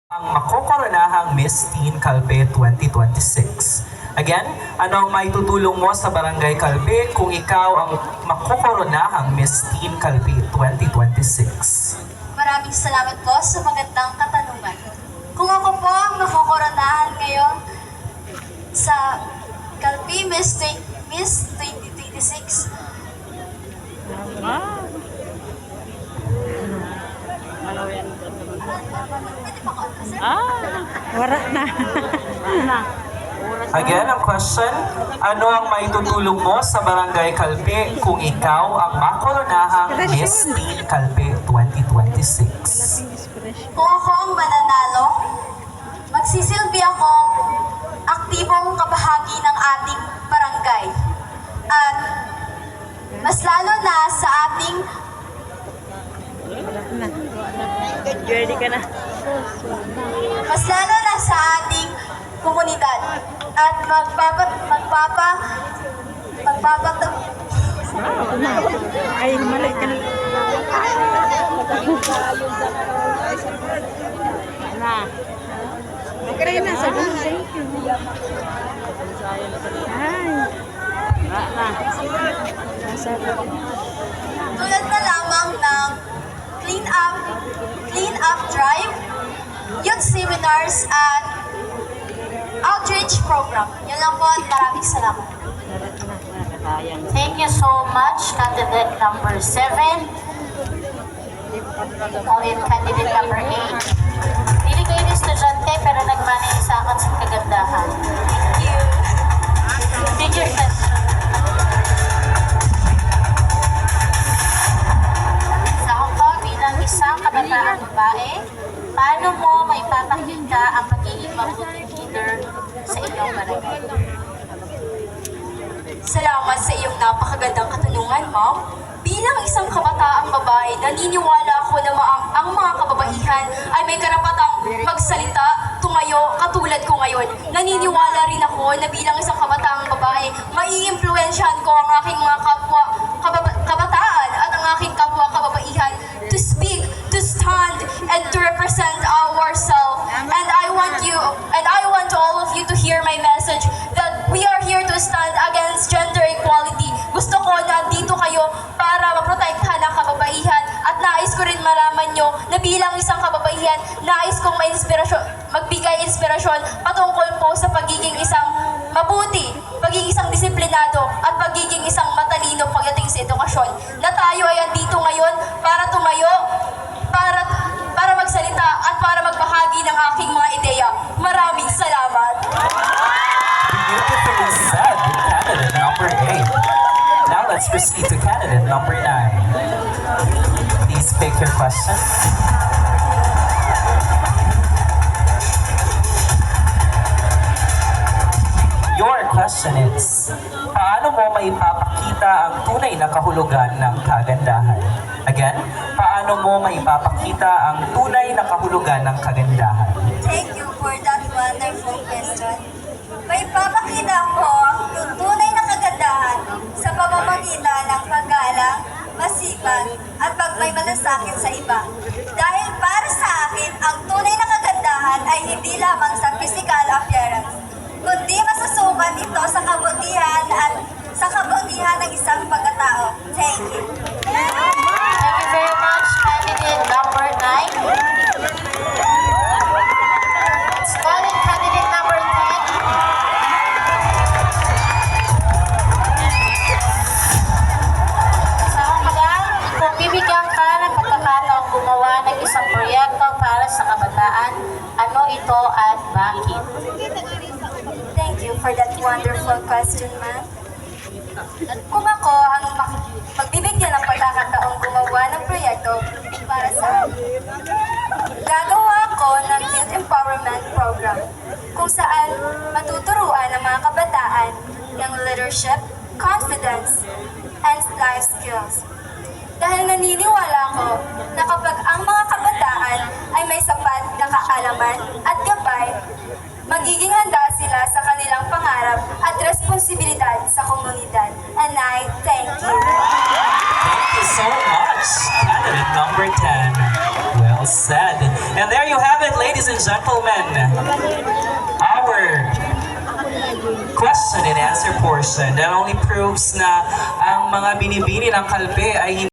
Ang makokoronahang Miss Teen Calpe 2026. Again, ano ang maitutulong mo sa Barangay Calpe kung ikaw ang makokoronahang Miss Teen Calpe 2026? Maraming salamat po sa magandang katanungan. Kung ako po ang makokoronahan ngayon sa Calpe Miss 2026, Wala na. Again, ang question, ano ang maitutulong mo sa Barangay Calpe kung ikaw ang makoronahang Miss Teen Calpe 2026? kung ako ang mananalo, magsisilbi akong aktibong kabahagi ng ating barangay. At mas lalo na sa ating Ready ka na. mas lalo na sa ating komunidad at Ay, mali ka na. Na. Okay na, sabi. Thank you. Ay. Na. tulad na lamang ng clean up drive, youth seminars at outreach program. Yun lang po at maraming salamat. Thank you so much, candidate number 7. Ulit, candidate number 8. Dili kayo ni estudyante pero nagmanay sa akin sa kagandahan. Thank you. Teacher question. Sa ako po bilang isang kabataang babae, paano mo maipapakita ang pagiging mabuting leader sa inyong barangay? Salamat sa iyong napakagandang katanungan, ma'am. Bilang isang kabataang babae, naniniwala ako na ang mga kababaihan ay may karapatang magsalita, tumayo, katulad ko ngayon. Naniniwala rin ako na bilang isang kabataang babae, maiimpluwensyahan ko ang aking mga kapwa kabataan at ang aking kapwa kababaihan to speak, to stand, and to represent ourselves. And I want all of you to hear my message that we are here to stand against gender equality. Gusto ko na dito kayo para maprotektahan ang kababaihan at nais ko rin malaman nyo na bilang isang kababaihan, nais kong magbigay inspirasyon patungkol po sa pagiging isang mabuti, pagiging isang disiplinado at pagiging isang matalino pagdating sa edukasyon. Na tayo ay andito ngayon para tumayo, para magsalita at para magbahagi ng aking mga ideya. Maraming salamat! Beautifully said, candidate number 8. Now let's proceed to candidate number 9. Please pick your question. Your question is, paano mo maipapakita ang tunay na kahulugan ng kagandahan? Again, paano mo maipapakita ang tunay na kahulugan ng kagandahan? Thank you for that wonderful question. May papakita ko ang tunay na kagandahan sa pamamagitan ng paggalang, masipag, at pagmamalasakit sa iba. Dahil para sa akin, ang tunay na kagandahan ay hindi lamang sa physical appearance, kundi masusukat ito sa kabutihan ng isang pagkatao. Thank you. Thank you very much, candidate number 9. Let's call in candidate number 10. Sa umaga, kung bibigyan ka ng pagkakataong gumawa ng isang proyekto para sa kabataan, ano ito at bakit? Thank you for that wonderful question, ma'am. Kung ako ang magbibigyan ng pagkakataong gumawa ng proyekto para sa akin, gagawa ko ng Youth Empowerment Program kung saan matuturuan ang mga kabataan ng leadership, confidence, and life skills. Dahil naniniwala ko na kapag ang mga kabataan ay may sapat na kaalaman at gabay, magiging handa sila sa kanilang pangarap at responsibilidad sa komunidad. And I thank you. Thank you so much, candidate number 10. Well said. And there you have it, ladies and gentlemen. Our question and answer portion that only proves na ang mga binibini ng kalpe ay